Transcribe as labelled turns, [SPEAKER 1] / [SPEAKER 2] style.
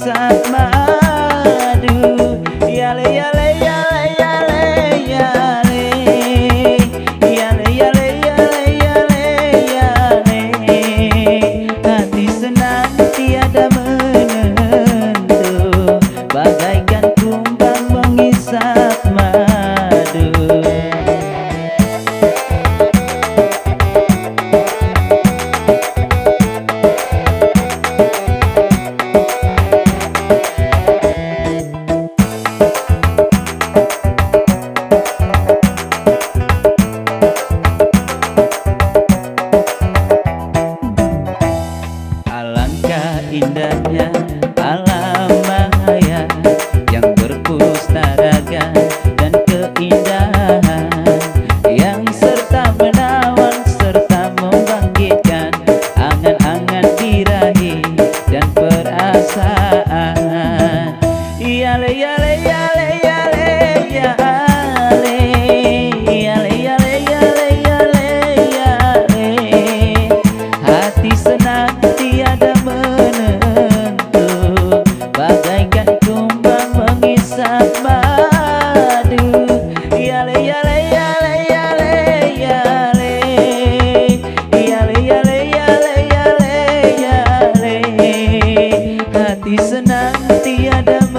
[SPEAKER 1] menghisap madu. Yale yale yale yale yale, yale yale yale yale yale. Hati senang tiada menentu, bagaikan kumbang menghisap madu. Alangkah indahnya alam maya yang berpustaragam dan keindahan, yang serta menawan serta membangkitkan angan-angan birahi dan perasaan. Yale yale yale yale yale, yale yale yale yale yale. Hati senang tiada menentu, bagaikan kumbang menghisap madu. Yale yale yale yale yale, yale yale yale yale yale. Hati senang tiada menentu,